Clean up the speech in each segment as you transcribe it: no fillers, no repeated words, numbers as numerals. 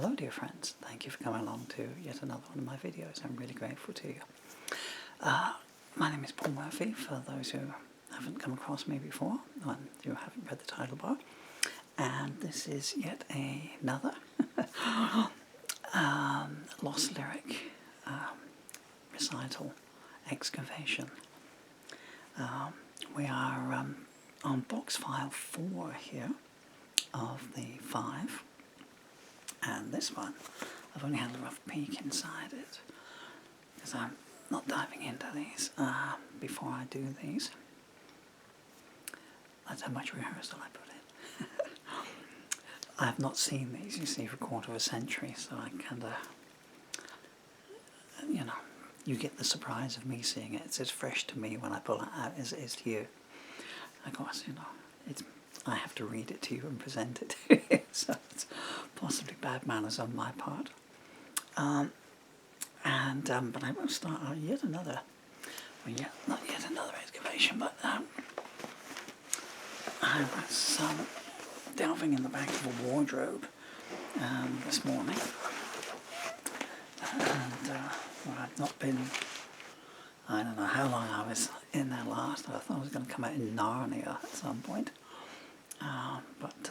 Hello dear friends, thank you for coming along to yet another one of my videos. I'm really grateful to you. My name is Paul Murphy, for those who haven't come across me before, and you haven't read the title bar. And this is yet another lost lyric recital excavation. We are on box file 4 here of the 5. And this one, I've only had a rough peek inside it, because I'm not diving into these before I do these. That's how much rehearsal I put in. I have not seen these, you see, for a quarter of a century, so I kind of, you know, you get the surprise of me seeing it. It's as fresh to me when I pull it out as it is to you. Of course, you know, I have to read it to you and present it to you, so it's possibly bad manners on my part. But I will start not yet another excavation, but I was delving in the back of a wardrobe this morning, and I've not been, I don't know how long I was in there last. I thought I was going to come out in Narnia at some point. But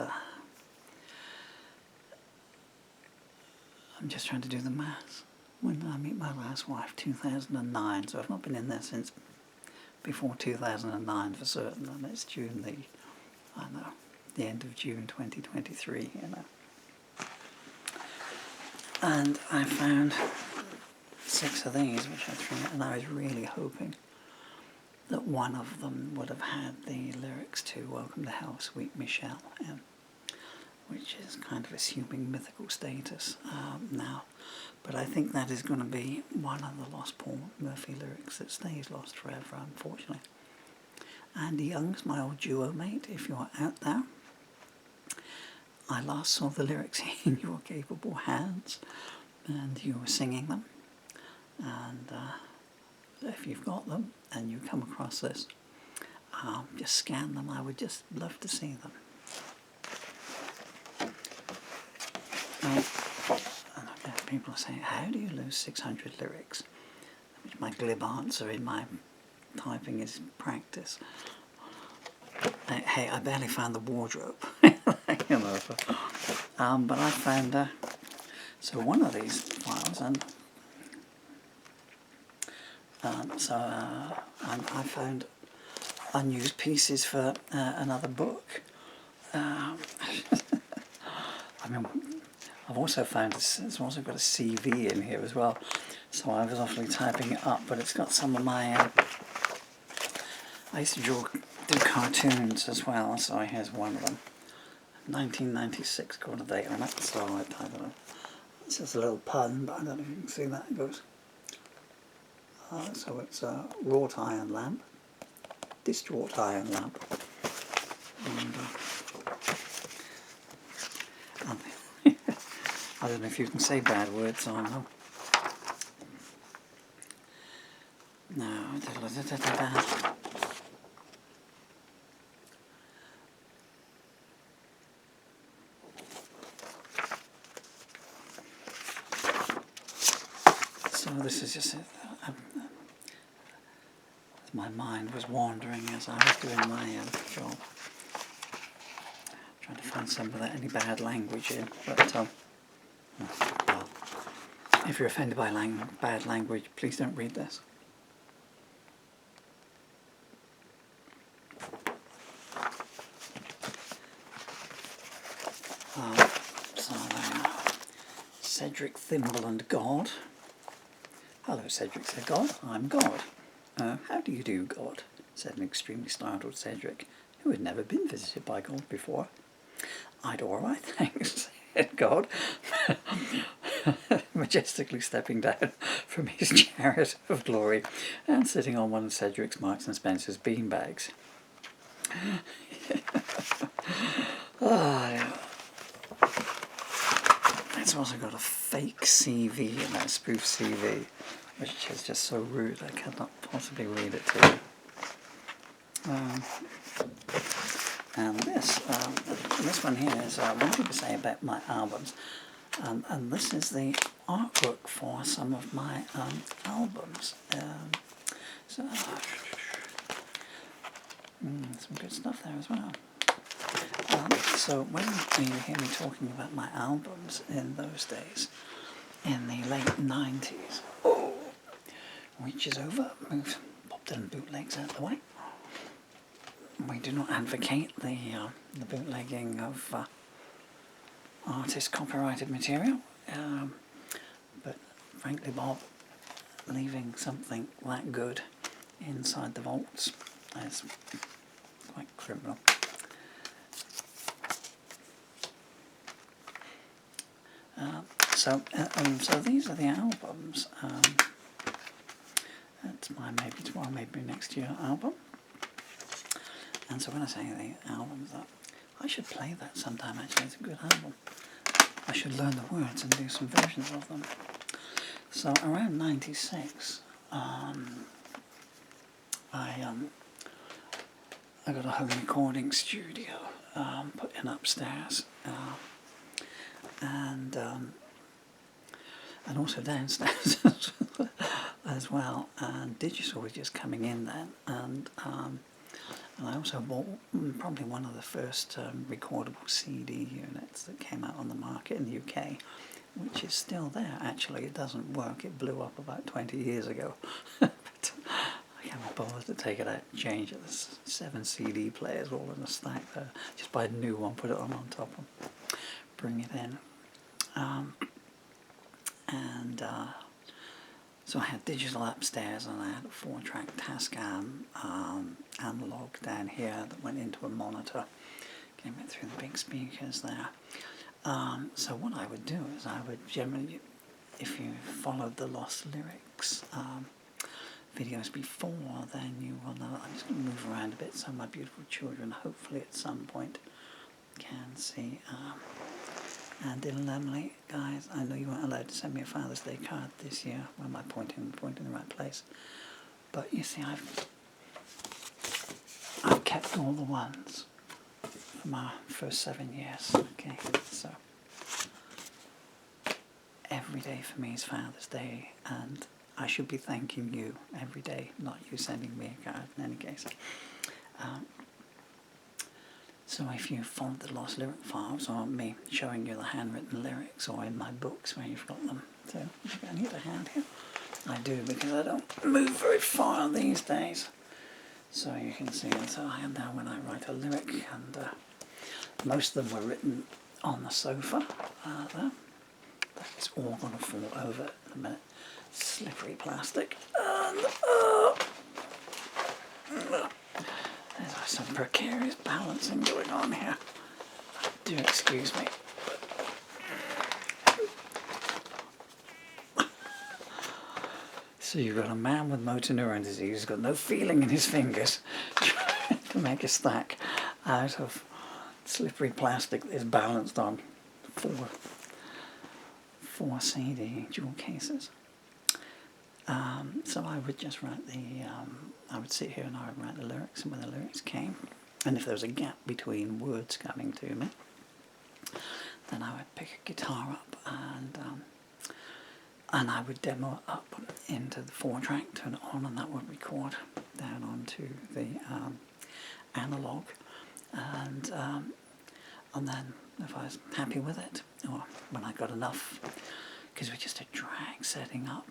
I'm just trying to do the maths. When did I meet my last wife? 2009, so I've not been in there since before 2009 for certain, and it's June the end of June 2023, you know. And I found 6 of these, which I threw, and I was really hoping that one of them would have had the lyrics to Welcome to Hell, Sweet Michelle, which is kind of assuming mythical status now. But I think that is going to be one of the lost Paul Murphy lyrics that stays lost forever, unfortunately. Andy Young's my old duo mate, if you're out there. I last saw the lyrics in your capable hands, and you were singing them. And if you've got them and you come across this, just scan them. I would just love to see them. People are saying, how do you lose 600 lyrics? Which my glib answer in my typing is practice. Hey, I barely found the wardrobe. You know, but I found so one of these files, and I found unused pieces for another book. I mean, I've also found it's also got a CV in here as well, so I was awfully typing it up, but it's got some of my I used to do cartoons as well, so here's one of them. 1996 got a date on it, so I type it up. It's just a little pun, but I don't know if you can see that. It goes, so it's a wrought iron lamp, distraught iron lamp, and I don't know if you can say bad words on them. No. So this is just my mind was wandering as I was doing my job, trying to find some of that any bad language in, but well, if you're offended by bad language, please don't read this. So Cedric Thimble and God. Hello, Cedric, said God. I'm God. How do you do, God? Said an extremely startled Cedric, who had never been visited by God before. I'd all right, thanks, said God, majestically stepping down from his chariot of glory and sitting on one of Cedric's Marks and Spencer's beanbags. Yeah. It's also got a fake CV in that spoof CV, which is just so rude I cannot possibly read it to you. And this one here is, when people say about my albums, And this is the artwork for some of my albums. Some good stuff there as well. So when you hear me talking about my albums in those days, in the late 90s, reaches over, moves Bob Dylan bootlegs out the way. We do not advocate the bootlegging of artist copyrighted material, but frankly, Bob, leaving something that good inside the vaults is quite criminal. So these are the albums. That's my maybe tomorrow, maybe next year album. And so when I say the albums, I should play that sometime. Actually, it's a good album. I should learn the words and do some versions of them. So around '96, I got a home recording studio put in upstairs, and also downstairs as well. And digital was just coming in then, and I also bought probably one of the first recordable CD units that came out on the market in the UK, which is still there. Actually, it doesn't work. It blew up about 20 years ago. But I can't bother to take it out and change it. There's 7 CD players all in a stack there. Just buy a new one, put it on top and bring it in. So I had digital upstairs, and I had a 4-track Tascam analog down here that went into a monitor, came in through the big speakers there. So what I would do is I would generally, if you followed the Lost Lyrics videos before, then you will know. I'm just going to move around a bit so my beautiful children hopefully at some point can see. And Dylan Emily, guys, I know you weren't allowed to send me a Father's Day card this year. Well, am I pointing in the right place? But you see, I've kept all the ones from our first 7 years. Okay, so every day for me is Father's Day, and I should be thanking you every day, not you sending me a card in any case. So if you followed the Lost Lyric Files, or me showing you the handwritten lyrics, or in my books where you've got them, so I need a hand here. I do, because I don't move very far these days. So you can see, so I am now when I write a lyric, and most of them were written on the sofa there. It's all going to fall over in a minute. Slippery plastic. And there's some precarious balancing going on here. Do excuse me. So you've got a man with motor neuron disease who's got no feeling in his fingers trying to make a stack out of slippery plastic that is balanced on four CD jewel cases. So I would just write I would sit here and I would write the lyrics, and when the lyrics came, and if there was a gap between words coming to me, then I would pick a guitar up and I would demo it up into the 4-track, turn it on, and that would record down onto the analog, and then if I was happy with it, or when I got enough, because it was just a drag setting up,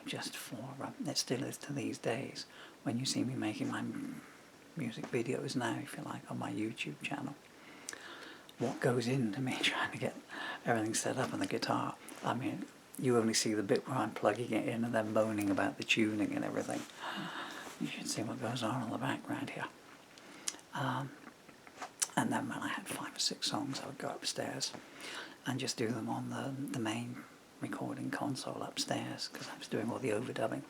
just for, it still is to these days, when you see me making my music videos now, if you like, on my YouTube channel, what goes into me trying to get everything set up on the guitar. I mean, you only see the bit where I'm plugging it in and then moaning about the tuning and everything. You should see what goes on in the background here. And then when I had 5 or 6 songs, I would go upstairs and just do them on the main recording console upstairs, because I was doing all the overdubbing.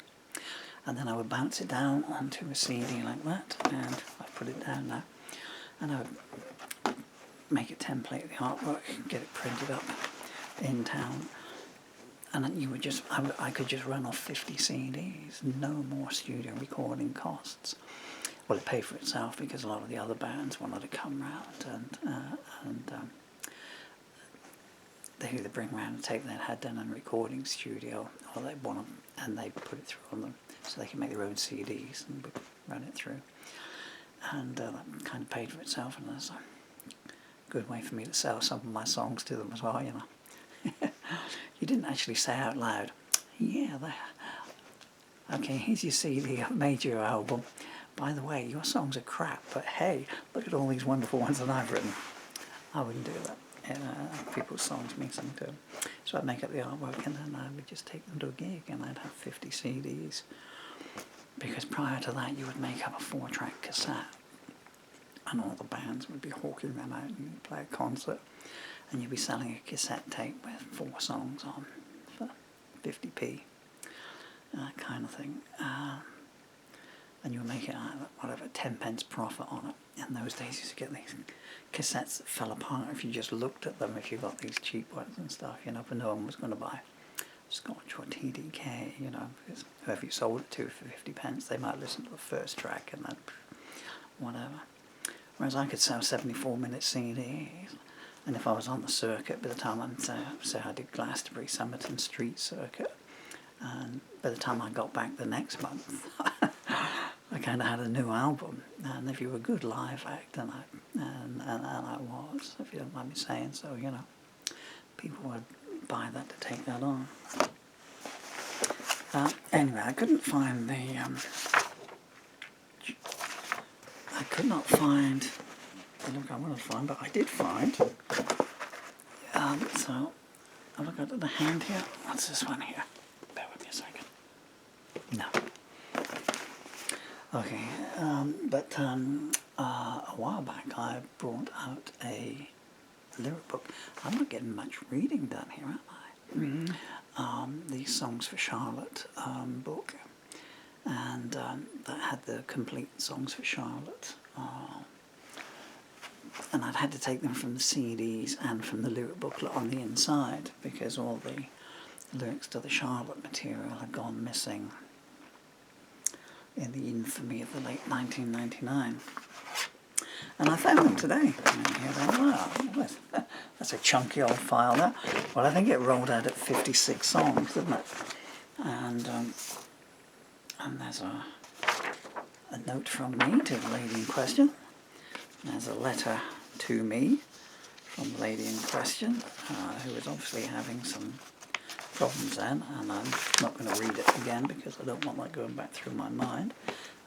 And then I would bounce it down onto a CD like that, and I put it down now, and I would make a template of the artwork, get it printed up in town, and then I could just run off 50 CDs, no more studio recording costs. Well, it paid for itself because a lot of the other bands wanted to come round, and they either bring around a tape they had done in a recording studio, or they want them and they put it through on them so they can make their own CDs and run it through. And that kind of paid for itself, and that's a good way for me to sell some of my songs to them as well, you know. You didn't actually say out loud, yeah, okay, here's your CD, I've made your album. By the way, your songs are crap, but hey, look at all these wonderful ones that I've written. I wouldn't do that. People's songs mean something to them. So I'd make up the artwork and then I would just take them to a gig and I'd have 50 CDs. Because prior to that you would make up a 4-track cassette and all the bands would be hawking them out and you'd play a concert and you'd be selling a cassette tape with 4 songs on for 50p, that kind of thing. And you would make it whatever, 10 pence profit on it. In those days you used to get these cassettes that fell apart if you just looked at them, if you got these cheap ones and stuff, you know, but no one was going to buy Scotch or TDK, you know, because whoever you sold it to for 50 pence, they might listen to the first track and then whatever. Whereas I could sell 74-minute CDs, and if I was on the circuit, by the time say I did Glastonbury, Somerton Street Circuit, and by the time I got back the next month, I kind of had a new album, and if you were a good live act, and I was, if you don't mind me saying so, you know, people would buy that to take that on. Anyway, I couldn't find the, I could not find the look I wanted to find, but I did find, so I've looked at the hand here. What's this one here? Bear with me a second. No. Okay, but a while back I brought out a lyric book. I'm not getting much reading done here, am I? Mm-hmm. The Songs for Charlotte book, and that had the complete Songs for Charlotte. And I'd had to take them from the CDs and from the lyric booklet on the inside because all the lyrics to the Charlotte material had gone missing in the infamy of the late 1999. And I found them today. Wow, that's a chunky old file there. Well, I think it rolled out at 56 songs, didn't it? And there's a note from me to the lady in question. There's a letter to me from the lady in question, who is obviously having some problems then, and I'm not going to read it again because I don't want that going back through my mind,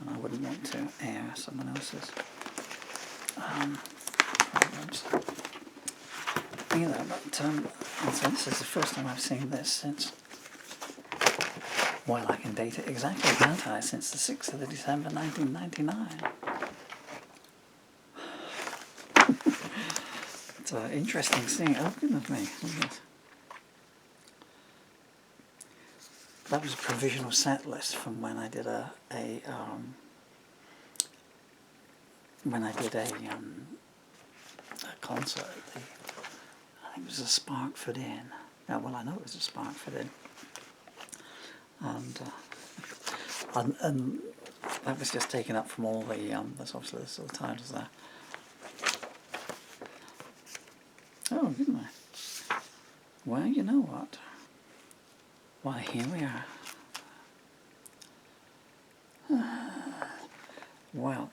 and I wouldn't want to air someone else's problems either. But and so this is the first time I've seen this since, well, I can date it exactly, can't I? Since the 6th of December 1999. It's an interesting scene. Oh, goodness me. Look at this. That was a provisional set list from when I did a concert at I think it was a Sparkford Inn. Yeah, well, I know it was a Sparkford Inn. And that was just taken up from all the, there's obviously there's all the titles there. Oh, didn't I? Well, you know what? Why, here we are. Well,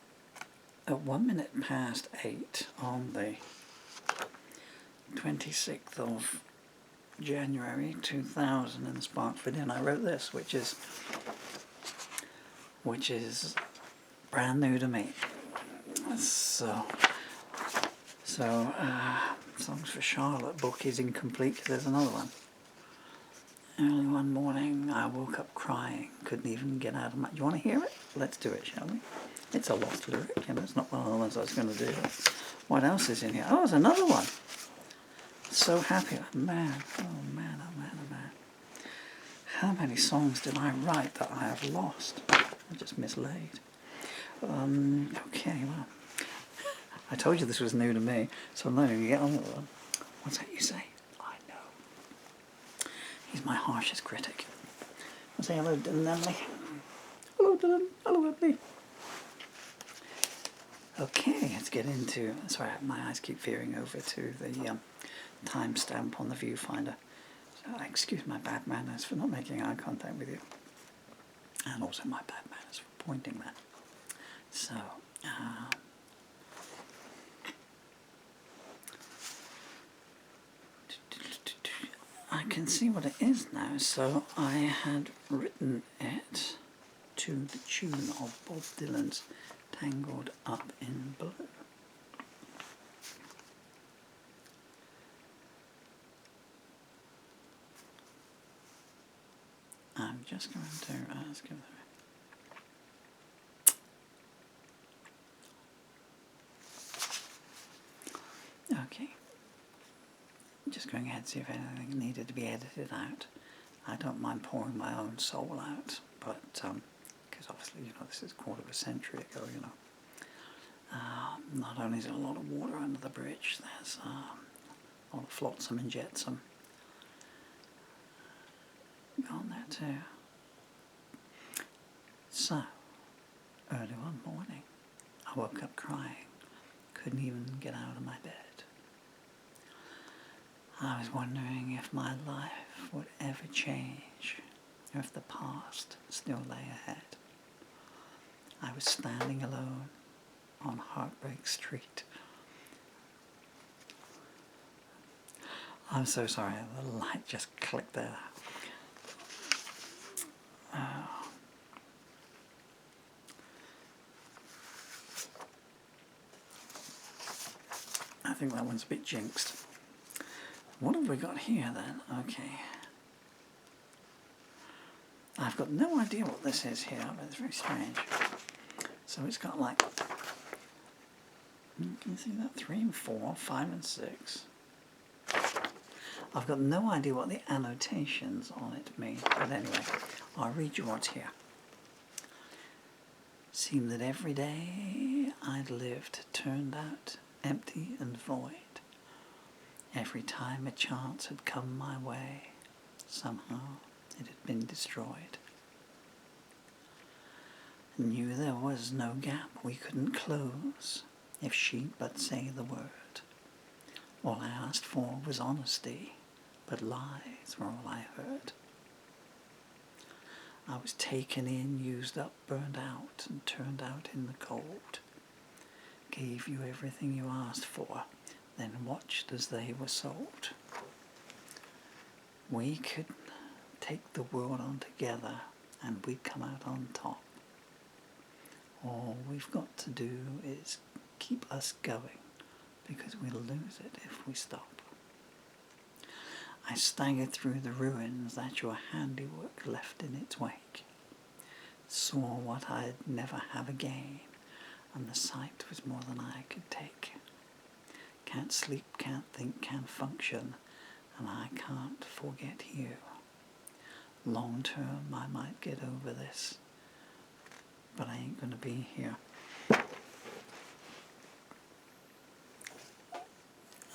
at 1 minute past 8 on the 26th of January 2000 in Sparkford Inn, I wrote this, which is brand new to me. So Songs for Charlotte book is incomplete because there's another one. Early one morning, I woke up crying, couldn't even get out of my... Do you want to hear it? Let's do it, shall we? It's a lost lyric, you know, it's not one of the ones I was going to do. What else is in here? Oh, there's another one. So happy. Man, oh man, oh man, oh man. How many songs did I write that I have lost? I just mislaid. Okay, well, I told you this was new to me, so I'm not going to get on with it. What's that you say? I know. He's my harshest critic. I'll say hello, Dylan Emily. Hello, Dylan. Hello, Emily. Okay, let's get into... Sorry, my eyes keep veering over to the timestamp on the viewfinder. So excuse my bad manners for not making eye contact with you, and also my bad manners for pointing that. So I can see what it is now. So I had written it to the tune of Bob Dylan's Tangled Up in Blue. I'm just going to ask him. Okay. Just going ahead to see if anything needed to be edited out. I don't mind pouring my own soul out, but because obviously, you know, this is a quarter of a century ago, you know. Not only is there a lot of water under the bridge, there's a lot of flotsam and jetsam gone there too. So, early one morning, I woke up crying, couldn't even get out of my bed. I was wondering if my life would ever change, or if the past still lay ahead. I was standing alone on Heartbreak Street. I'm so sorry, the light just clicked there. I think that one's a bit jinxed. What have we got here then? Okay. I've got no idea what this is here, but it's very strange. So it's got like, can you see that? 3 and 4, 5 and 6. I've got no idea what the annotations on it mean, but anyway, I'll read you what's here. Seemed that every day I'd lived turned out empty and void. Every time a chance had come my way, somehow it had been destroyed. Knew there was no gap we couldn't close if she'd but say the word. All I asked for was honesty, but lies were all I heard. I was taken in, used up, burned out, and turned out in the cold. Gave you everything you asked for, then watched as they were sold. We could take the world on together and we'd come out on top. All we've got to do is keep us going, because we'll lose it if we stop. I staggered through the ruins that your handiwork left in its wake, saw what I'd never have again, and the sight was more than I could take. Can't sleep, can't think, can't function, and I can't forget you. Long term I might get over this, but I ain't gonna be here.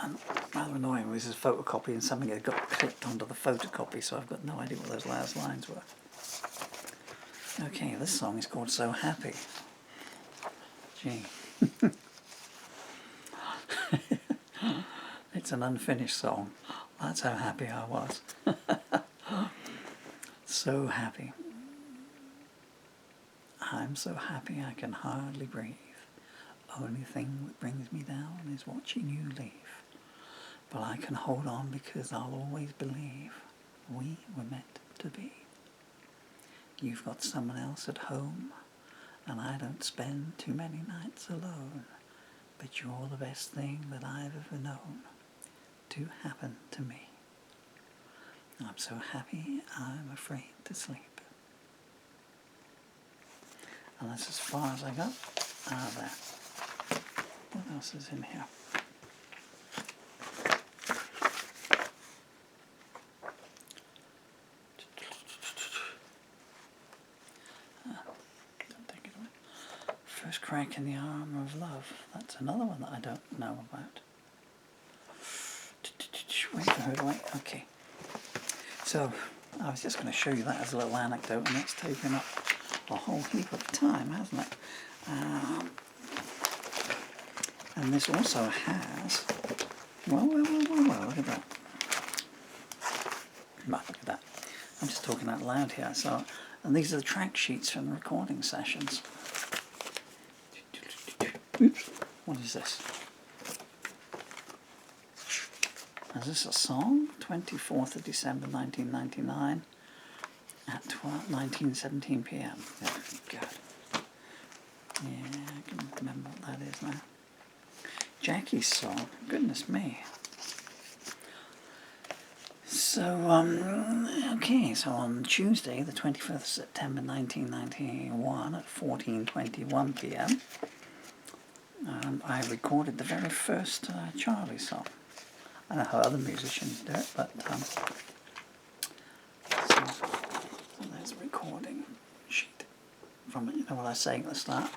And rather annoying, this is photocopying something that got clicked onto the photocopy, so I've got no idea what those last lines were. Okay, this song is called So Happy. Gee. It's an unfinished song. That's how happy I was. So happy. I'm so happy I can hardly breathe. Only thing that brings me down is watching you leave. But I can hold on because I'll always believe we were meant to be. You've got someone else at home, and I don't spend too many nights alone. But you're the best thing that I've ever known to happen to me. I'm so happy I'm afraid to sleep. And that's as far as I got out of there. What else is in here? Don't take it away. First Crack in the Armour of Love. That's another one that I don't know about. Wait for her to wait. Okay. So, I was just going to show you that as a little anecdote, and it's taken up a whole heap of time, hasn't it? And this also has Well, look at that. Right, look at that. I'm just talking out loud here. So, and these are the track sheets from the recording sessions. Oops, what is this? Is this a song? 24th of December 1999 at 19:17 p.m. Yeah, good. Yeah, I can remember what that is now. Jackie's song. Goodness me. So, okay, so on Tuesday, the 21st of September 1991 at 14:21 p.m. I recorded the very first Charlie song. I don't know how other musicians do it, but so there's a recording sheet from it. You know what I was saying at the start.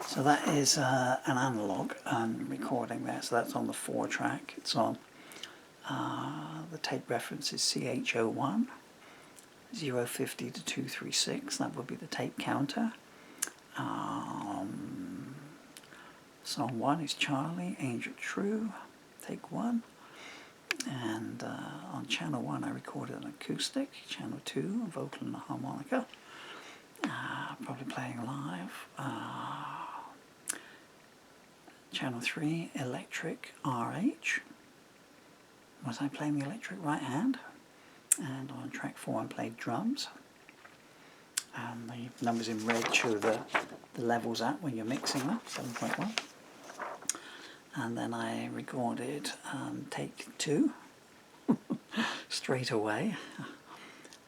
So that is an analog recording there. So that's on the 4-track. It's on the tape reference is CH01 050 to 236. That would be the tape counter. Song 1 is Charlie, Angel True, take 1. And on channel 1 I recorded an acoustic, channel 2 a vocal and a harmonica, probably playing live. Channel 3 electric RH, was I playing the electric right hand? And on track 4 I played drums, and the numbers in red show the levels at when you're mixing them, 7.1. And then I recorded take 2 straight away,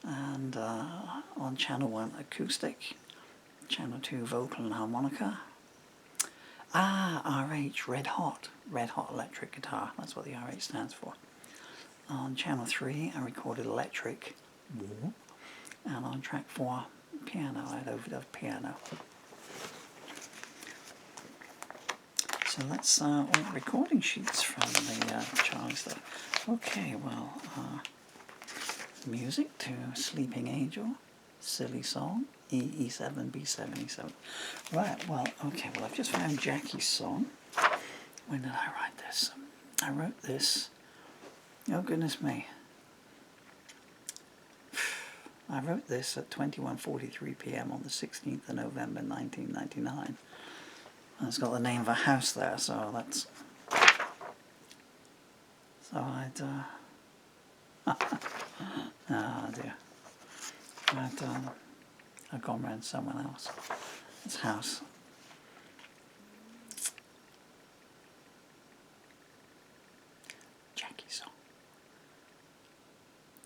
and on channel 1 acoustic, channel 2 vocal and harmonica. RH, red hot electric guitar, that's what the RH stands for. On channel 3 I recorded electric, and on track 4 piano, I had overdub piano. So that's all the recording sheets from the Charlie stuff. Okay, well, music to Sleeping Angel, Silly Song, E7, B7, E7. Right, well, okay, well I've just found Jackie's song. When did I write this? I wrote this, oh goodness me. I wrote this at 21:43 p.m. on the 16th of November 1999. And it's got the name of a house there, so that's... So I'd... oh dear. I'd gone round someone else. This house. Jackie's song.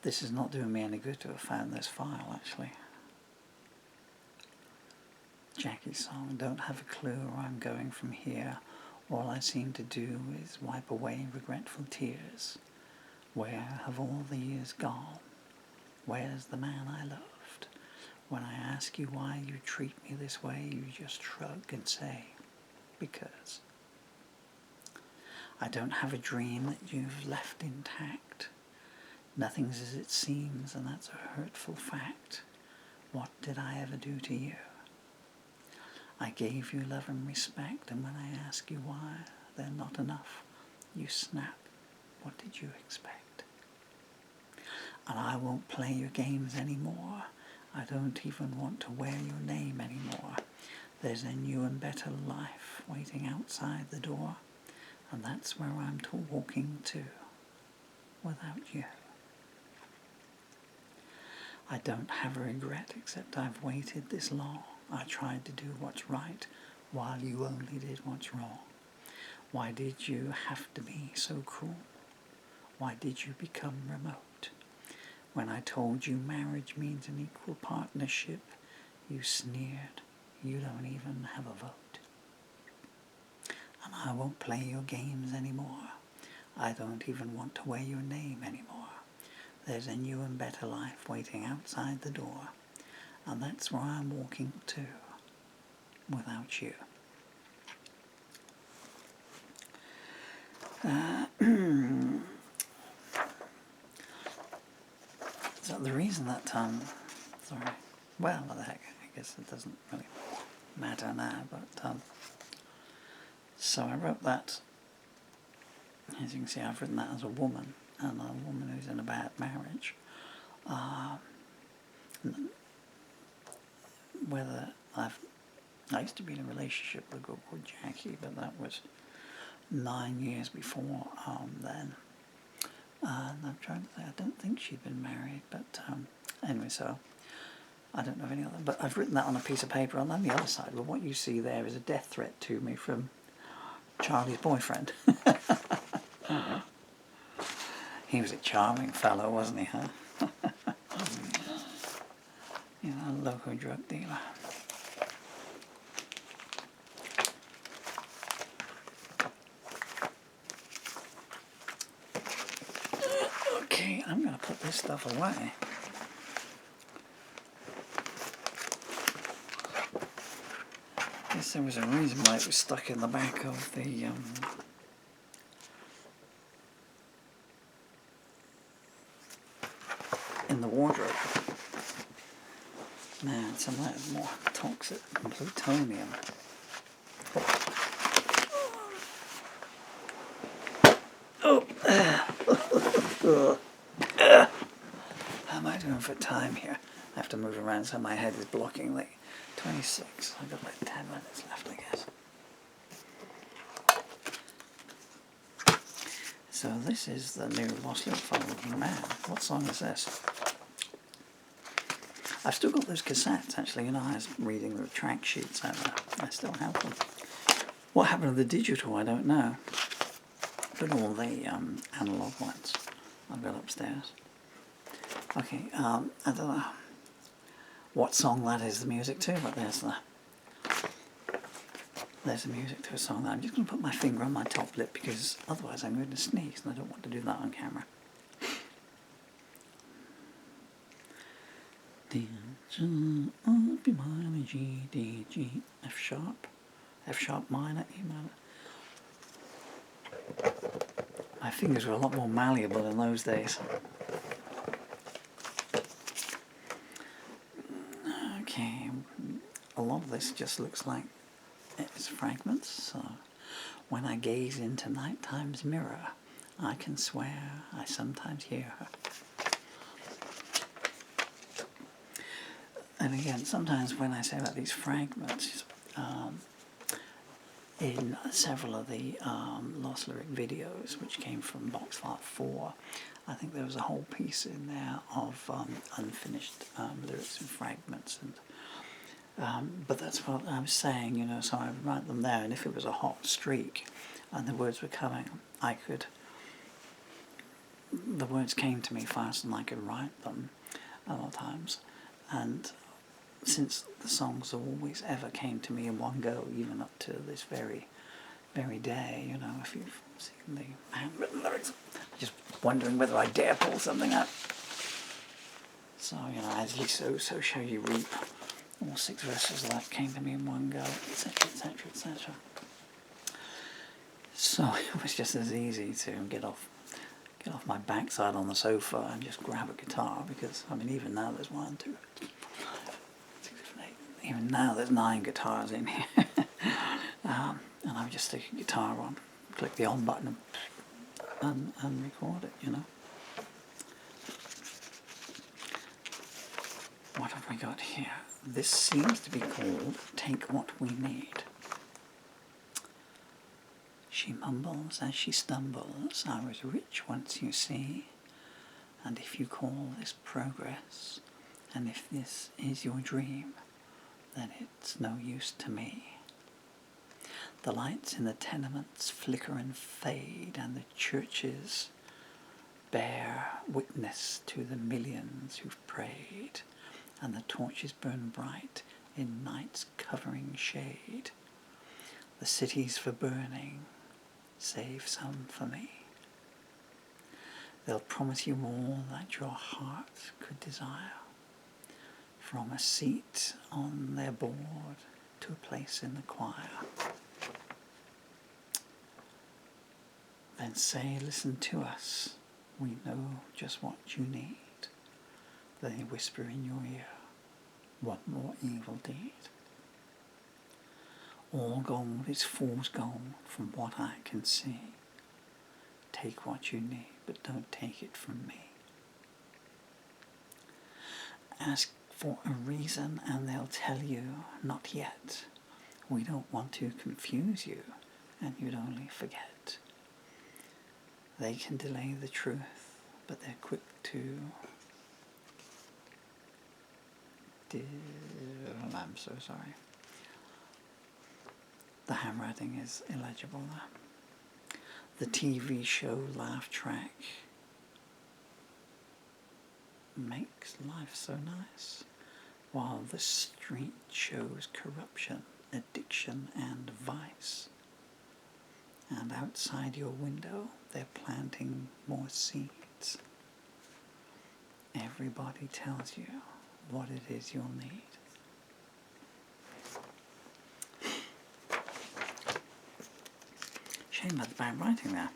This is not doing me any good to have found this file, actually. Jackie's song. Don't have a clue where I'm going from here. All I seem to do is wipe away regretful tears. Where have all the years gone? Where's the man I loved? When I ask you why you treat me this way, you just shrug and say, because. I don't have a dream that you've left intact. Nothing's as it seems, and that's a hurtful fact. What did I ever do to you? I gave you love and respect, and when I ask you why they're not enough, you snap. What did you expect? And I won't play your games anymore. I don't even want to wear your name anymore. There's a new and better life waiting outside the door, and that's where I'm walking to, without you. I don't have a regret except I've waited this long. I tried to do what's right while you only did what's wrong. Why did you have to be so cruel? Why did you become remote? When I told you marriage means an equal partnership, you sneered. You don't even have a vote. And I won't play your games anymore. I don't even want to wear your name anymore. There's a new and better life waiting outside the door, and that's where I'm walking to, without you. So the reason that, sorry, well, what the heck, I guess it doesn't really matter now, but, so I wrote that as you can see, I've written that as a woman, and a woman who's in a bad marriage. Whether I used to be in a relationship with a girl called Jackie, but that was 9 years before then. And I'm trying to say, I don't think she'd been married, but anyway, so I don't know of any other. But I've written that on a piece of paper, and on the other side, well, what you see there is a death threat to me from Charlie's boyfriend. He was a charming fellow, wasn't he, huh? You know, a local drug dealer. Okay, I'm going to put this stuff away. I guess there was a reason why it was stuck in the back of the in the wardrobe. Man, some of that is more toxic than plutonium. Oh, how am I doing for time here? I have to move around so my head is blocking like 26. I've got like 10 minutes left, I guess. So this is the new Lost Lyric File. Man, what song is this? I've still got those cassettes, actually, you know, I was reading the track sheets out there. I still have them. What happened to the digital, I don't know. But all the analogue ones I've got upstairs. Okay, I don't know what song that is the music to, but there's the music to a song that I'm just going to put my finger on my top lip, because otherwise I'm going to sneeze, and I don't want to do that on camera. D, B minor, G, D, G, F sharp minor, E minor. My fingers were a lot more malleable in those days. Okay, a lot of this just looks like it's fragments, so when I gaze into nighttime's mirror, I can swear I sometimes hear her. And again, sometimes when I say about these fragments, in several of the Lost Lyric videos, which came from Box File 4, I think there was a whole piece in there of unfinished lyrics and fragments. And but that's what I was saying, you know, so I would write them there, and if it was a hot streak and the words were coming, the words came to me faster than I could write them a lot of times. And since the songs always ever came to me in one go, even up to this very, very day, you know, if you've seen the handwritten lyrics, I'm just wondering whether I dare pull something up. So, you know, as ye sow, so shall you reap. All 6 verses of that came to me in one go, etc., etc., etc. So it was just as easy to get off my backside on the sofa and just grab a guitar, because, I mean, even now there's 1, 2, 3, 4, 5, 6, 7, 8. Even now there's 9 guitars in here. And I would just stick a guitar on, click the on button and record it, you know. What have we got here? This seems to be called Take What We Need. She mumbles as she stumbles, I was rich once, you see, and if you call this progress, and if this is your dream, then it's no use to me. The lights in the tenements flicker and fade, and the churches bear witness to the millions who've prayed, and the torches burn bright in night's covering shade. The city's for burning, save some for me. They'll promise you all that your heart could desire, from a seat on their board to a place in the choir. Then say, listen to us, we know just what you need. They whisper in your ear, one more evil deed. All gold is fool's gold from what I can see. Take what you need, but don't take it from me. Ask for a reason and they'll tell you, not yet. We don't want to confuse you, and you'd only forget. They can delay the truth, but they're quick to... I'm so sorry. The handwriting is illegible there. The TV show laugh track makes life so nice, while the street shows corruption, addiction and vice. And outside your window they're planting more seeds. Everybody tells you what it is you'll need. Shame about the bad writing there.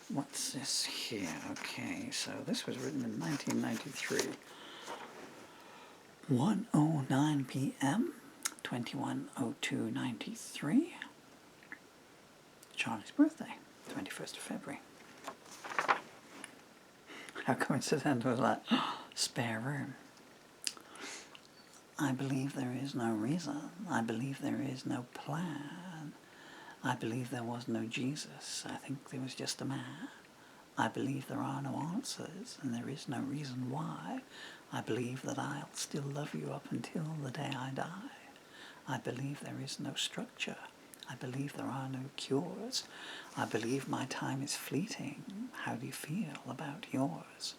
What's this here? Okay, so this was written in 1993. 1:09 p.m. 21:02:93. Charlie's birthday, 21st of February. How coincidental was that? Spare room. I believe there is no reason. I believe there is no plan. I believe there was no Jesus. I think there was just a man. I believe there are no answers, and there is no reason why. I believe that I'll still love you up until the day I die. I believe there is no structure. I believe there are no cures. I believe my time is fleeting. How do you feel about yours?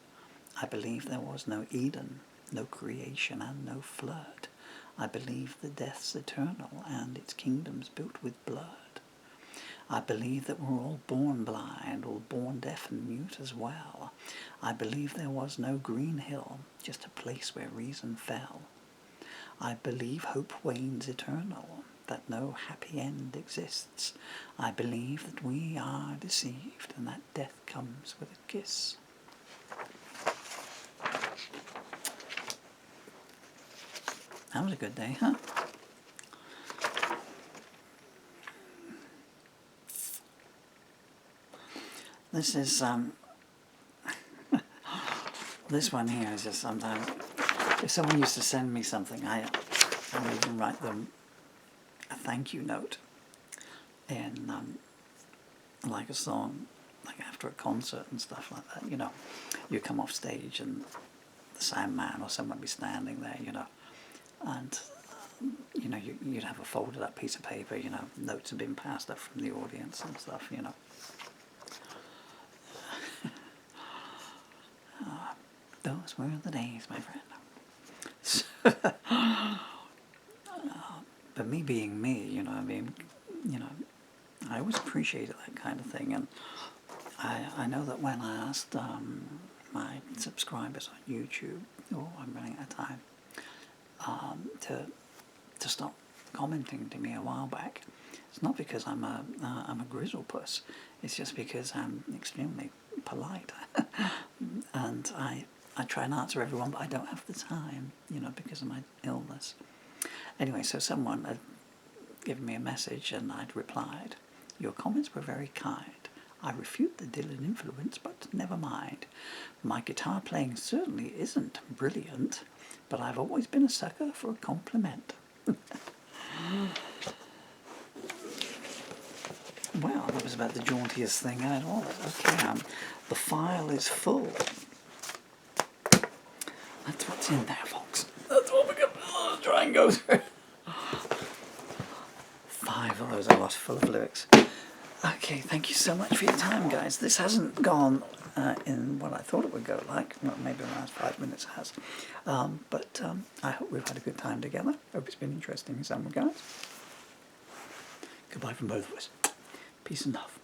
I believe there was no Eden, no creation and no flood. I believe the death's eternal and its kingdom's built with blood. I believe that we're all born blind, all born deaf and mute as well. I believe there was no green hill, just a place where reason fell. I believe hope wanes eternal, that no happy end exists. I believe that we are deceived and that death comes with a kiss. That was a good day, huh? This is, this one here is just sometimes, if someone used to send me something, I would even write them a thank you note in, like a song, like after a concert and stuff like that, you know. You come off stage and the sound man or someone be standing there, you know, and, you know, you'd have a folded up piece of paper, you know, notes have been passed up from the audience and stuff, you know. Those were the days, my friend. But me being me, you know, I mean, you know, I always appreciated that kind of thing, and I know that when I asked my subscribers on YouTube, I'm running out of time, to stop commenting to me a while back, it's not because I'm a grizzle puss. It's just because I'm extremely polite, and I try and answer everyone, but I don't have the time, you know, because of my illness. Anyway, so someone had given me a message and I'd replied, "Your comments were very kind. I refute the Dylan influence, but never mind. My guitar playing certainly isn't brilliant, but I've always been a sucker for a compliment." Well, that was about the jauntiest thing at all. Okay, the file is full. That's what's in there, folks. That's what we're going to try and go through. 5 of those I lost full of lyrics. Okay, thank you so much for your time, guys. This hasn't gone in what I thought it would go like. Well, maybe the last 5 minutes has. But I hope we've had a good time together. Hope it's been interesting in some regards. Goodbye from both of us. Peace and love.